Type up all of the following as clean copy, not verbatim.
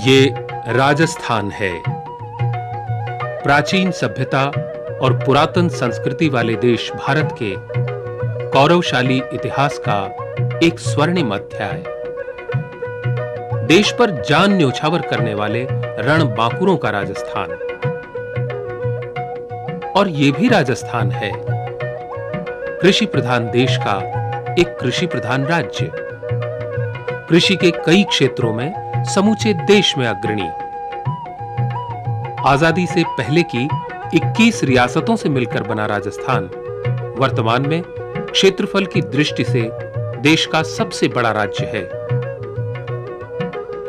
ये राजस्थान है। प्राचीन सभ्यता और पुरातन संस्कृति वाले देश भारत के गौरवशाली इतिहास का एक स्वर्णिम अध्याय। देश पर जान न्योछावर करने वाले रणबांकुरों का राजस्थान। और ये भी राजस्थान है, कृषि प्रधान देश का एक कृषि प्रधान राज्य। कृषि के कई क्षेत्रों में समूचे देश में अग्रणी। आजादी से पहले की 21 रियासतों से मिलकर बना राजस्थान वर्तमान में क्षेत्रफल की दृष्टि से देश का सबसे बड़ा राज्य है।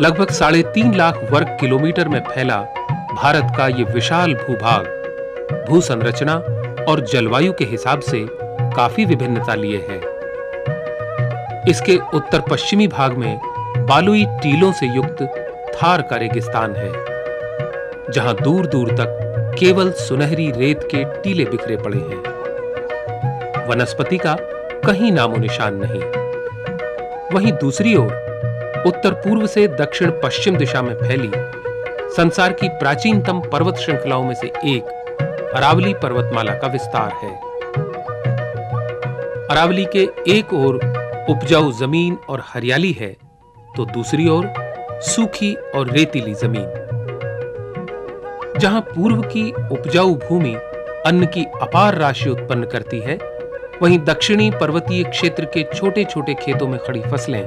लगभग 3.5 लाख वर्ग किलोमीटर में फैला भारत का यह विशाल भूभाग भूसंरचना और जलवायु के हिसाब से काफी विभिन्नता लिए है। इसके उत्तर पश्चिमी भाग में बालुई टीलों से युक्त थार का रेगिस्तान है, जहां दूर दूर तक केवल सुनहरी रेत के टीले बिखरे पड़े हैं। वनस्पति का कहीं नामो निशान नहीं। वहीं दूसरी ओर उत्तर पूर्व से दक्षिण पश्चिम दिशा में फैली संसार की प्राचीनतम पर्वत श्रृंखलाओं में से एक अरावली पर्वतमाला का विस्तार है। अरावली के एक ओर उपजाऊ जमीन और हरियाली है, तो दूसरी ओर सूखी और रेतीली जमीन। जहां पूर्व की उपजाऊ भूमि अन्न की अपार राशि उत्पन्न करती है, वहीं दक्षिणी पर्वतीय क्षेत्र के छोटे छोटे खेतों में खड़ी फसलें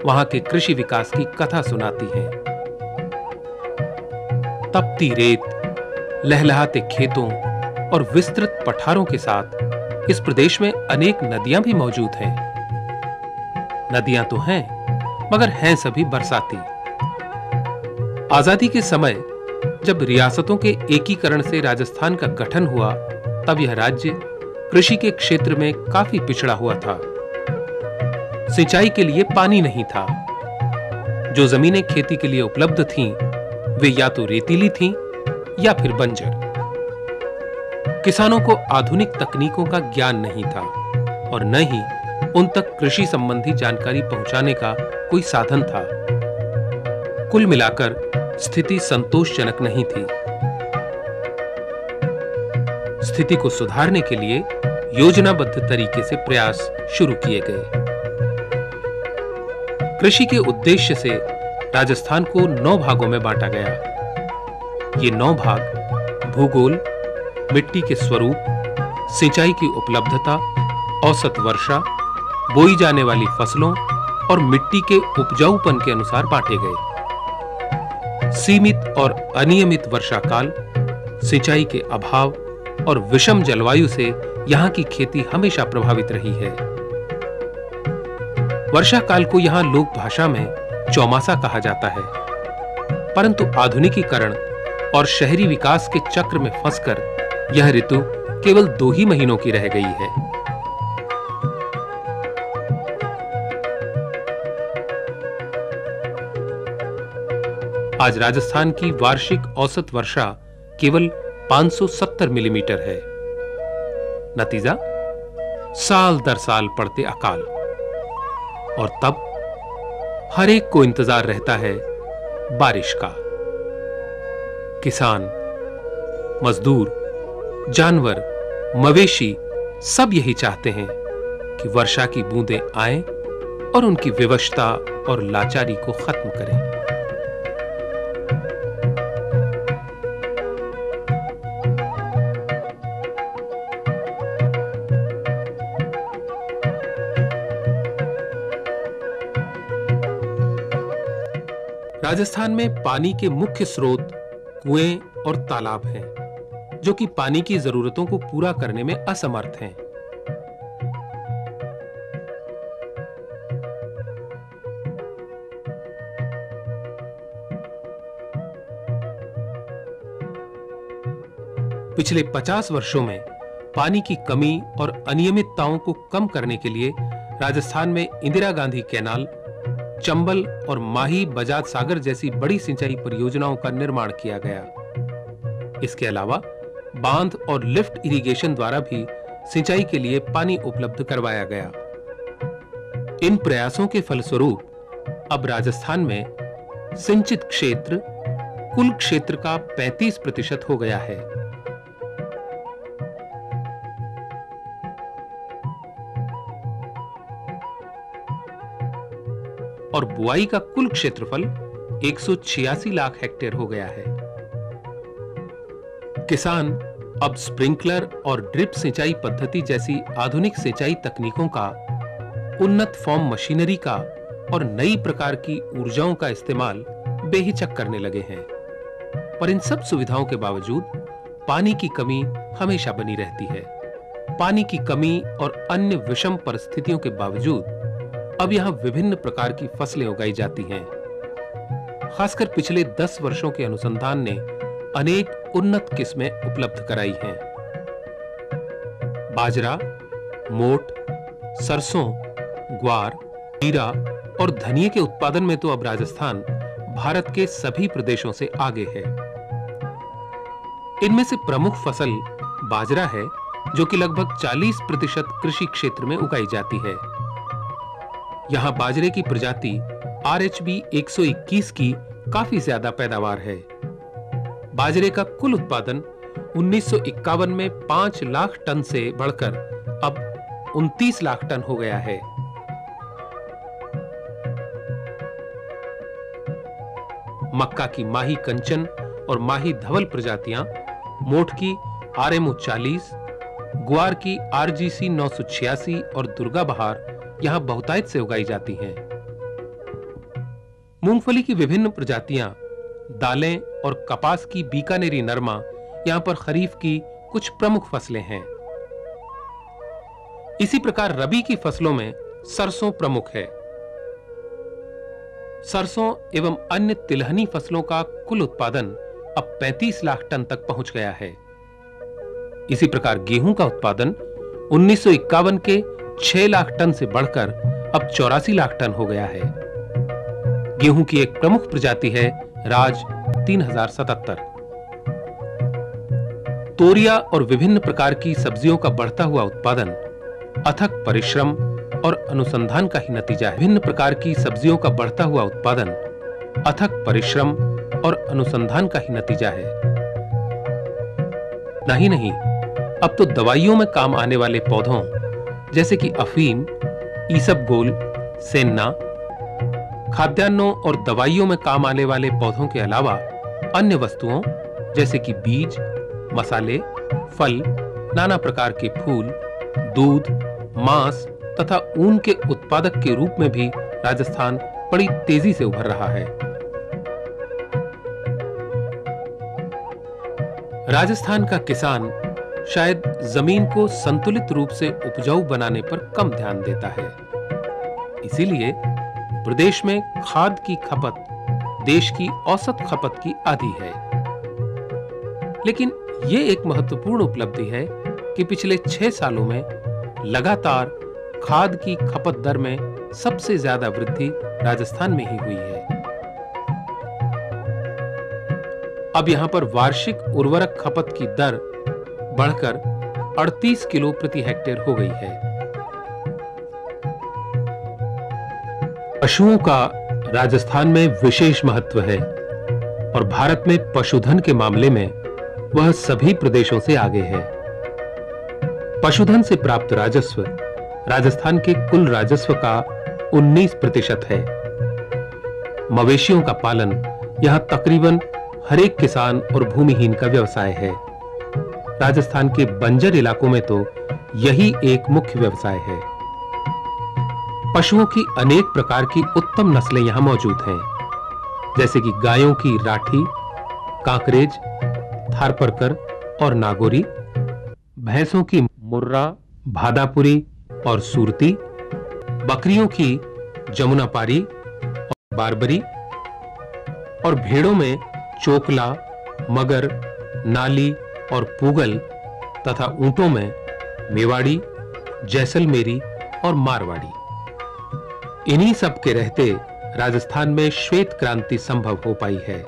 वहां के कृषि विकास की कथा सुनाती हैं। तपती रेत, लहलहाते खेतों और विस्तृत पठारों के साथ इस प्रदेश में अनेक नदियां भी मौजूद हैं। नदियां तो हैं, मगर हैं सभी बरसाती। आजादी के समय जब रियासतों के एकीकरण से राजस्थान का गठन हुआ, तब यह राज्य कृषि के क्षेत्र में काफी पिछड़ा हुआ था। सिंचाई के लिए पानी नहीं था। जो जमीनें खेती के लिए उपलब्ध थीं, वे या तो रेतीली थीं या फिर बंजर। किसानों को आधुनिक तकनीकों का ज्ञान नहीं था और न ही उन तक कृषि संबंधी जानकारी पहुंचाने का कोई साधन था। कुल मिलाकर स्थिति संतोषजनक नहीं थी। स्थिति को सुधारने के लिए योजनाबद्ध तरीके से प्रयास शुरू किए गए। कृषि के उद्देश्य से राजस्थान को 9 भागों में बांटा गया। ये 9 भाग भूगोल, मिट्टी के स्वरूप, सिंचाई की उपलब्धता, औसत वर्षा, बोई जाने वाली फसलों और मिट्टी के उपजाऊपन के अनुसार बांटे गए। सीमित और अनियमित वर्षा काल, सिंचाई के अभाव और विषम जलवायु से यहां की खेती हमेशा प्रभावित रही है। वर्षा काल को यहां लोक भाषा में चौमासा कहा जाता है, परंतु आधुनिकीकरण और शहरी विकास के चक्र में फंसकर यह ऋतु केवल 2 ही महीनों की रह गई है। आज राजस्थान की वार्षिक औसत वर्षा केवल 570 मिलीमीटर है। नतीजा साल दर साल पड़ते अकाल। और तब हर एक को इंतजार रहता है बारिश का। किसान, मजदूर, जानवर, मवेशी सब यही चाहते हैं कि वर्षा की बूंदें आएं और उनकी विवशता और लाचारी को खत्म करें। राजस्थान में पानी के मुख्य स्रोत कुएं और तालाब हैं, जो कि पानी की जरूरतों को पूरा करने में असमर्थ हैं। पिछले 50 वर्षों में पानी की कमी और अनियमितताओं को कम करने के लिए राजस्थान में इंदिरा गांधी कैनाल, चंबल और माही बजाज सागर जैसी बड़ी सिंचाई परियोजनाओं का निर्माण किया गया। इसके अलावा बांध और लिफ्ट इरिगेशन द्वारा भी सिंचाई के लिए पानी उपलब्ध करवाया गया। इन प्रयासों के फलस्वरूप अब राजस्थान में सिंचित क्षेत्र कुल क्षेत्र का 35% हो गया है। और बुआई का कुल क्षेत्रफल 186 लाख हेक्टेयर हो गया है। किसान अब स्प्रिंकलर और ड्रिप सिंचाई पद्धति जैसी आधुनिक सिंचाई तकनीकों का, उन्नत फॉर्म मशीनरी का और नई प्रकार की ऊर्जाओं का इस्तेमाल बेहिचक करने लगे हैं। पर इन सब सुविधाओं के बावजूद पानी की कमी हमेशा बनी रहती है। पानी की कमी और अन्य विषम परिस्थितियों के बावजूद अब यहां विभिन्न प्रकार की फसलें उगाई जाती हैं। खासकर पिछले 10 वर्षों के अनुसंधान ने अनेक उन्नत किस्में उपलब्ध कराई हैं। बाजरा, मोठ, सरसों, ग्वार, जीरा और धनिये के उत्पादन में तो अब राजस्थान भारत के सभी प्रदेशों से आगे है। इनमें से प्रमुख फसल बाजरा है, जो कि लगभग 40% कृषि क्षेत्र में उगाई जाती है। यहां बाजरे की प्रजाति RHB 121 की काफी ज्यादा पैदावार है। बाजरे का कुल उत्पादन 1951 में 5 लाख टन से बढ़कर अब 29 लाख टन हो गया है। मक्का की माही कंचन और माही धवल प्रजातियां, मोठ की RMO 40, ग्वार की RGC 986 और दुर्गा बहार यहां बहुतायत से उगाई जाती हैं। मूंगफली की विभिन्न प्रजातियां, दालें और कपास की बीकानेरी नरमा यहां पर खरीफ की कुछ प्रमुख फसलें हैं। इसी प्रकार रबी की फसलों में सरसों प्रमुख है। सरसों एवं अन्य तिलहनी फसलों का कुल उत्पादन अब 35 लाख टन तक पहुंच गया है। इसी प्रकार गेहूं का उत्पादन 1951 के 6 लाख टन से बढ़कर अब 84 लाख टन हो गया है। गेहूं की एक प्रमुख प्रजाति है राज 3077। तोरिया और विभिन्न प्रकार की सब्जियों का बढ़ता हुआ उत्पादन अथक परिश्रम और अनुसंधान का ही नतीजा है। विभिन्न प्रकार की सब्जियों का बढ़ता हुआ उत्पादन अथक परिश्रम और अनुसंधान का ही नतीजा है। नहीं, अब तो दवाइयों में काम आने वाले पौधों जैसे कि अफीम, ईसबगोल, सेन्ना, खाद्यान्नों और दवाइयों में काम आने वाले पौधों के अलावा अन्य वस्तुओं जैसे कि बीज, मसाले, फल, नाना प्रकार के फूल, दूध, मांस तथा ऊन के उत्पादक के रूप में भी राजस्थान बड़ी तेजी से उभर रहा है। राजस्थान का किसान शायद जमीन को संतुलित रूप से उपजाऊ बनाने पर कम ध्यान देता है। इसीलिए प्रदेश में खाद की खपत देश की औसत खपत की आधी है। लेकिन यह एक महत्वपूर्ण उपलब्धि है कि पिछले 6 सालों में लगातार खाद की खपत दर में सबसे ज्यादा वृद्धि राजस्थान में ही हुई है। अब यहां पर वार्षिक उर्वरक खपत की दर बढ़कर 38 किलो प्रति हेक्टेयर हो गई है। पशुओं का राजस्थान में विशेष महत्व है और भारत में पशुधन के मामले में वह सभी प्रदेशों से आगे है। पशुधन से प्राप्त राजस्व राजस्थान के कुल राजस्व का 19% है। मवेशियों का पालन यहां तकरीबन हर एक किसान और भूमिहीन का व्यवसाय है। राजस्थान के बंजर इलाकों में तो यही एक मुख्य व्यवसाय है। पशुओं की अनेक प्रकार की उत्तम नस्लें यहां मौजूद हैं। जैसे कि गायों की राठी, कांकरेज, थारपरकर और नागोरी, भैंसों की मुर्रा, भादापुरी और सूरती, बकरियों की जमुनापारी और बारबरी, और भेड़ों में चोकला, मगर, नाली और पूगल तथा ऊंटों में मेवाड़ी, जैसलमेरी और मारवाड़ी। इन्हीं सब के रहते राजस्थान में श्वेत क्रांति संभव हो पाई है।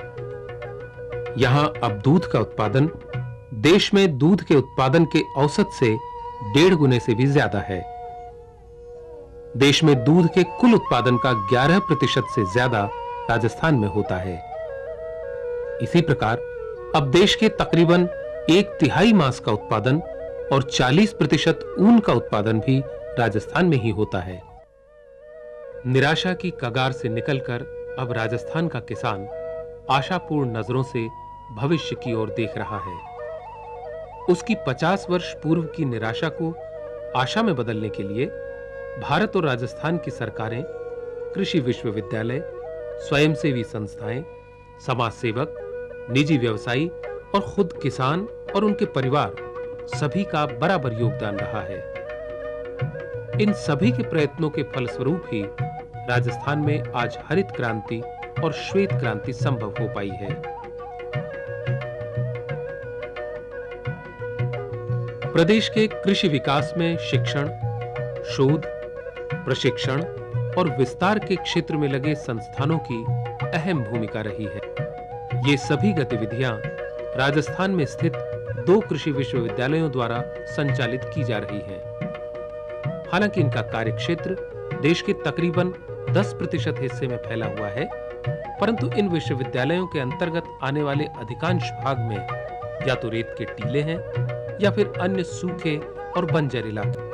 यहां अब दूध का उत्पादन देश में दूध के उत्पादन के औसत से 1.5 गुने से भी ज्यादा है। देश में दूध के कुल उत्पादन का 11% से ज्यादा राजस्थान में होता है। इसी प्रकार अब देश के तकरीबन 1/3 मांस का उत्पादन और 40% ऊन का उत्पादन भी राजस्थान में ही होता है। निराशा की कगार से निकलकर अब राजस्थान का किसान आशापूर्ण नजरों से भविष्य की ओर देख रहा है। उसकी 50 वर्ष पूर्व की निराशा को आशा में बदलने के लिए भारत और राजस्थान की सरकारें, कृषि विश्वविद्यालय, स्वयंसेवी संस्थाएं, समाज सेवक, निजी व्यवसायी और खुद किसान और उनके परिवार सभी का बराबर योगदान रहा है। इन सभी के प्रयत्नों के फलस्वरूप ही राजस्थान में आज हरित क्रांति और श्वेत क्रांति संभव हो पाई है। प्रदेश के कृषि विकास में शिक्षण, शोध, प्रशिक्षण और विस्तार के क्षेत्र में लगे संस्थानों की अहम भूमिका रही है। ये सभी गतिविधियां राजस्थान में स्थित 2 कृषि विश्वविद्यालयों द्वारा संचालित की जा रही हैं। हालांकि इनका कार्यक्षेत्र देश के तकरीबन 10% हिस्से में फैला हुआ है, परंतु इन विश्वविद्यालयों के अंतर्गत आने वाले अधिकांश भाग में या तो रेत के टीले हैं या फिर अन्य सूखे और बंजर इलाके।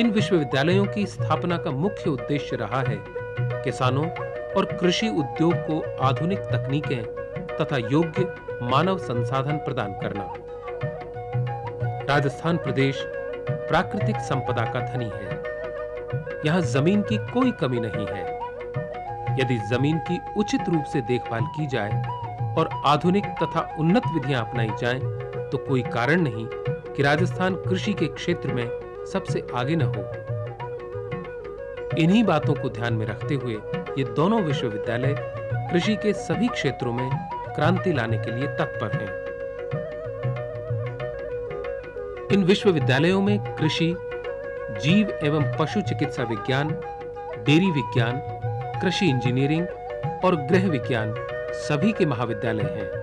इन विश्वविद्यालयों की स्थापना का मुख्य उद्देश्य रहा है किसानों और कृषि उद्योग को आधुनिक तकनीकें तथा योग्य मानव संसाधन प्रदान करना। राजस्थान प्रदेश प्राकृतिक संपदा का धनी है। यहां जमीन की कोई कमी नहीं है। यदि जमीन की उचित रूप से देखभाल की जाए और आधुनिक तथा उन्नत विधियां अपनाई जाएं, तो कोई कारण नहीं कि राजस्थान कृषि के क्षेत्र में सबसे आगे न हो। इन्हीं बातों को ध्यान में रखते हुए ये दोनों विश्वविद्यालय कृषि के सभी क्षेत्रों में क्रांति लाने के लिए तत्पर हैं। इन विश्वविद्यालयों में कृषि, जीव एवं पशु चिकित्सा विज्ञान, डेयरी विज्ञान, कृषि इंजीनियरिंग और गृह विज्ञान सभी के महाविद्यालय हैं।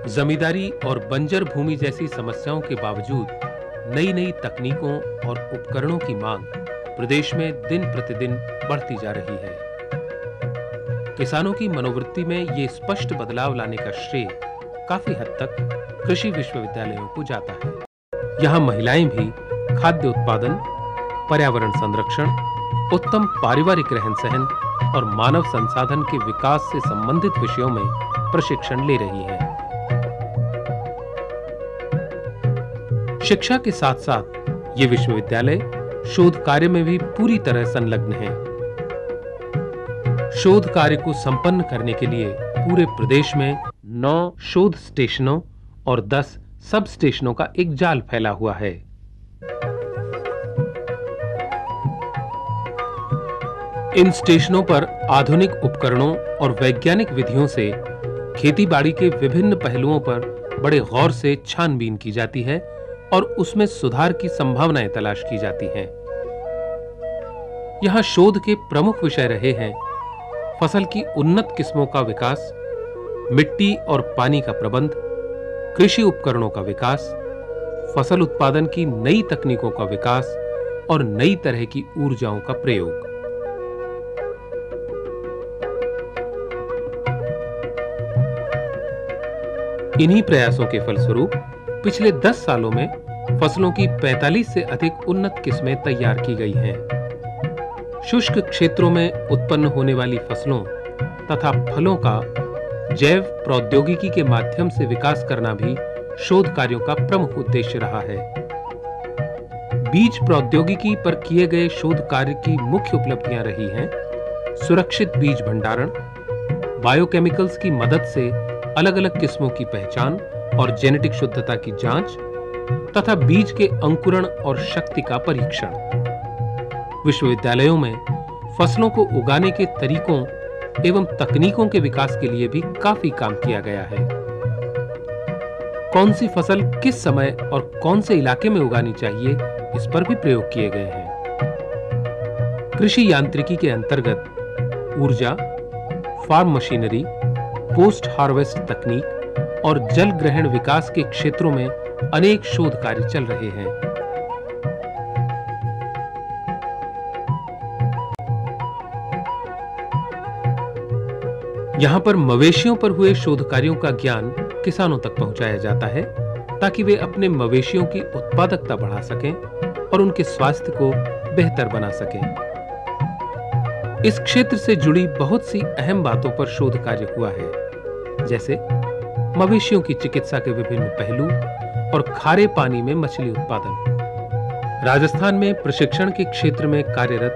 जमींदारी और बंजर भूमि जैसी समस्याओं के बावजूद नई नई तकनीकों और उपकरणों की मांग प्रदेश में दिन प्रतिदिन बढ़ती जा रही है। किसानों की मनोवृत्ति में ये स्पष्ट बदलाव लाने का श्रेय काफी हद तक कृषि विश्वविद्यालयों को जाता है। यहाँ महिलाएं भी खाद्य उत्पादन, पर्यावरण संरक्षण, उत्तम पारिवारिक रहन सहन और मानव संसाधन के विकास से संबंधित विषयों में प्रशिक्षण ले रही हैं। शिक्षा के साथ साथ ये विश्वविद्यालय शोध कार्य में भी पूरी तरह संलग्न है। शोध कार्य को संपन्न करने के लिए पूरे प्रदेश में 9 शोध स्टेशनों और 10 सब स्टेशनों का एक जाल फैला हुआ है। इन स्टेशनों पर आधुनिक उपकरणों और वैज्ञानिक विधियों से खेती-बाड़ी के विभिन्न पहलुओं पर बड़े गौर से छानबीन की जाती है और उसमें सुधार की संभावनाएं तलाश की जाती हैं। यहां शोध के प्रमुख विषय रहे हैं फसल की उन्नत किस्मों का विकास, मिट्टी और पानी का प्रबंध, कृषि उपकरणों का विकास, फसल उत्पादन की नई तकनीकों का विकास और नई तरह की ऊर्जाओं का प्रयोग। इन्हीं प्रयासों के फलस्वरूप पिछले 10 सालों में फसलों की 45 से अधिक उन्नत किस्में तैयार की गई हैं। शुष्क क्षेत्रों में उत्पन्न होने वाली फसलों तथा फलों का जैव प्रौद्योगिकी के माध्यम से विकास करना भी शोध कार्यों का प्रमुख उद्देश्य रहा है। बीज प्रौद्योगिकी पर किए गए शोध कार्य की मुख्य उपलब्धियां रही हैं सुरक्षित बीज भंडारण, बायोकेमिकल्स की मदद से अलग-अलग किस्मों की पहचान और जेनेटिक शुद्धता की जांच तथा बीज के अंकुरण और शक्ति का परीक्षण। विश्वविद्यालयों में फसलों को उगाने के तरीकों एवं तकनीकों के विकास के लिए भी काफी काम किया गया है। कौन सी फसल किस समय और कौन से इलाके में उगानी चाहिए, इस पर भी प्रयोग किए गए हैं। कृषि यांत्रिकी के अंतर्गत ऊर्जा, फार्म मशीनरी, पोस्ट हार्वेस्ट तकनीक और जल ग्रहण विकास के क्षेत्रों में अनेक शोध कार्य चल रहे हैं। यहां पर मवेशियों पर हुए शोध कार्यों का ज्ञान किसानों तक पहुंचाया जाता है ताकि वे अपने मवेशियों की उत्पादकता बढ़ा सकें और उनके स्वास्थ्य को बेहतर बना सकें। इस क्षेत्र से जुड़ी बहुत सी अहम बातों पर शोध कार्य हुआ है, जैसे मवेशियों की चिकित्सा के विभिन्न पहलू और खारे पानी में मछली उत्पादन। राजस्थान में प्रशिक्षण के क्षेत्र में कार्यरत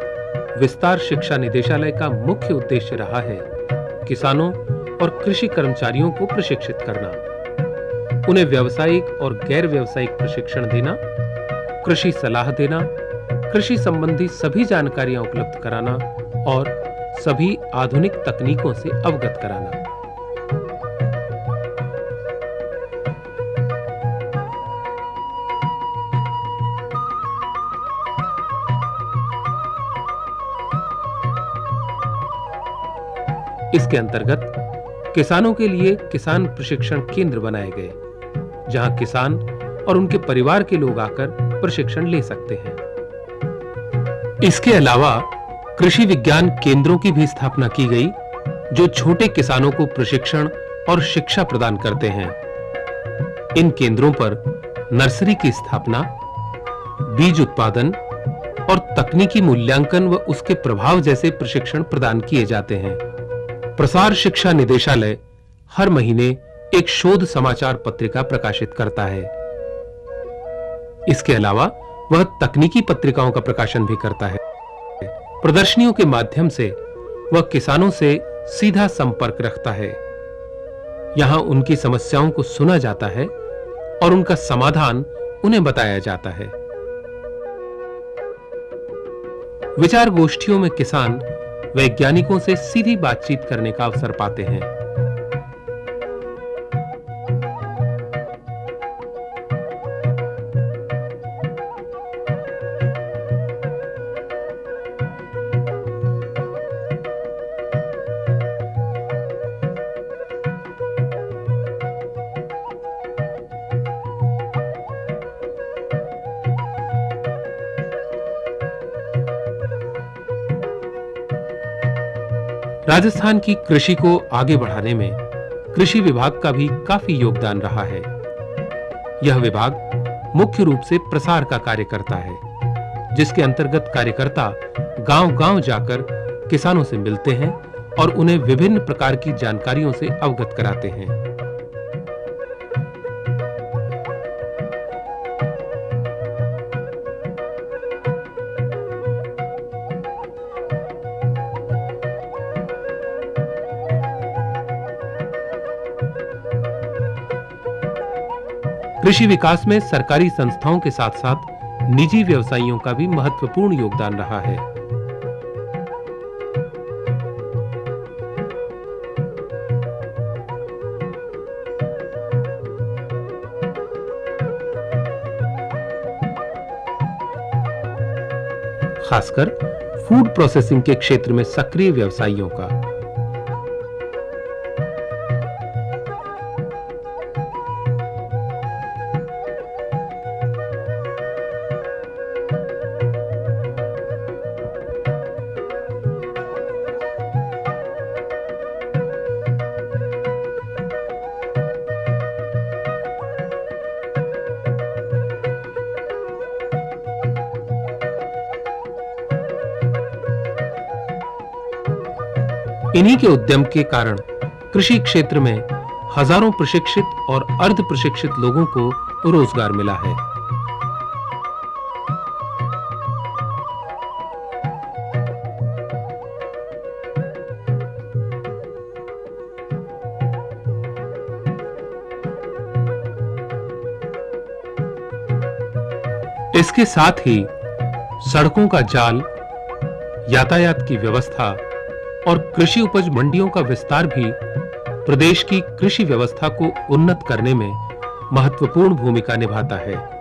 विस्तार शिक्षा निदेशालय का मुख्य उद्देश्य रहा है किसानों और कृषि कर्मचारियों को प्रशिक्षित करना, उन्हें व्यावसायिक और गैर व्यावसायिक प्रशिक्षण देना, कृषि सलाह देना, कृषि संबंधी सभी जानकारियां उपलब्ध कराना और सभी आधुनिक तकनीकों से अवगत कराना। इसके अंतर्गत किसानों के लिए किसान प्रशिक्षण केंद्र बनाए गए, जहां किसान और उनके परिवार के लोग आकर प्रशिक्षण ले सकते हैं। इसके अलावा कृषि विज्ञान केंद्रों की भी स्थापना की गई, जो छोटे किसानों को प्रशिक्षण और शिक्षा प्रदान करते हैं। इन केंद्रों पर नर्सरी की स्थापना, बीज उत्पादन और तकनीकी मूल्यांकन व उसके प्रभाव जैसे प्रशिक्षण प्रदान किए जाते हैं। प्रसार शिक्षा निदेशालय हर महीने एक शोध समाचार पत्रिका प्रकाशित करता है। इसके अलावा वह तकनीकी पत्रिकाओं का प्रकाशन भी करता है। प्रदर्शनियों के माध्यम से वह किसानों से सीधा संपर्क रखता है। यहां उनकी समस्याओं को सुना जाता है और उनका समाधान उन्हें बताया जाता है। विचार गोष्ठियों में किसान वैज्ञानिकों से सीधी बातचीत करने का अवसर पाते हैं। राजस्थान की कृषि को आगे बढ़ाने में कृषि विभाग का भी काफी योगदान रहा है। यह विभाग मुख्य रूप से प्रसार का कार्य करता है, जिसके अंतर्गत कार्यकर्ता गांव-गांव जाकर किसानों से मिलते हैं और उन्हें विभिन्न प्रकार की जानकारियों से अवगत कराते हैं। कृषि विकास में सरकारी संस्थाओं के साथ-साथ निजी व्यवसायियों का भी महत्वपूर्ण योगदान रहा है। खासकर फूड प्रोसेसिंग के क्षेत्र में सक्रिय व्यवसायियों का। इन्हीं के उद्यम के कारण कृषि क्षेत्र में हजारों प्रशिक्षित और अर्ध प्रशिक्षित लोगों को रोजगार मिला है। इसके साथ ही सड़कों का जाल, यातायात की व्यवस्था और कृषि उपज मंडियों का विस्तार भी प्रदेश की कृषि व्यवस्था को उन्नत करने में महत्वपूर्ण भूमिका निभाता है।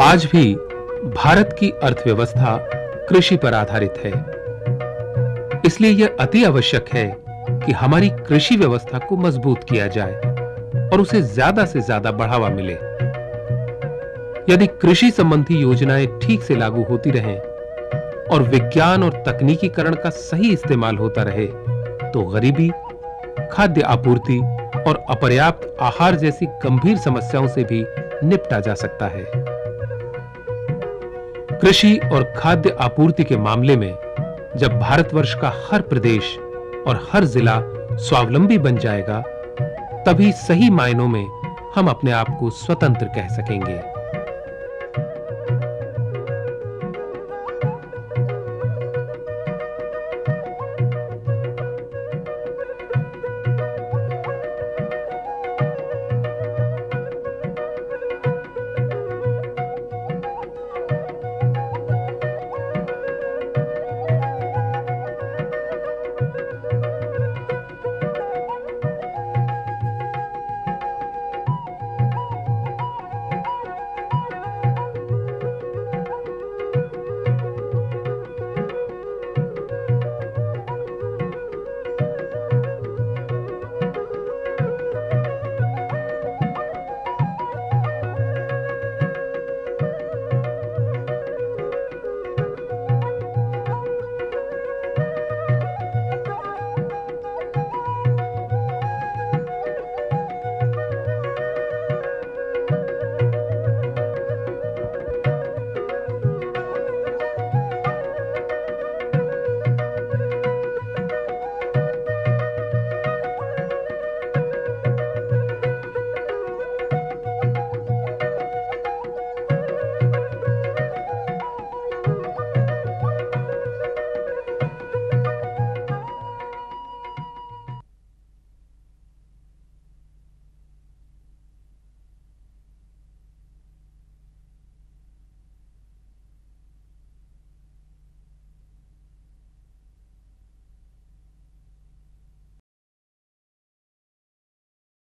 आज भी भारत की अर्थव्यवस्था कृषि पर आधारित है। इसलिए यह अति आवश्यक है कि हमारी कृषि व्यवस्था को मजबूत किया जाए और उसे ज्यादा से ज्यादा बढ़ावा मिले। यदि कृषि संबंधी योजनाएं ठीक से लागू होती रहें और विज्ञान और तकनीकीकरण का सही इस्तेमाल होता रहे, तो गरीबी, खाद्य आपूर्ति और अपर्याप्त आहार जैसी गंभीर समस्याओं से भी निपटा जा सकता है। कृषि और खाद्य आपूर्ति के मामले में जब भारतवर्ष का हर प्रदेश और हर जिला स्वावलंबी बन जाएगा, तभी सही मायनों में हम अपने आप को स्वतंत्र कह सकेंगे।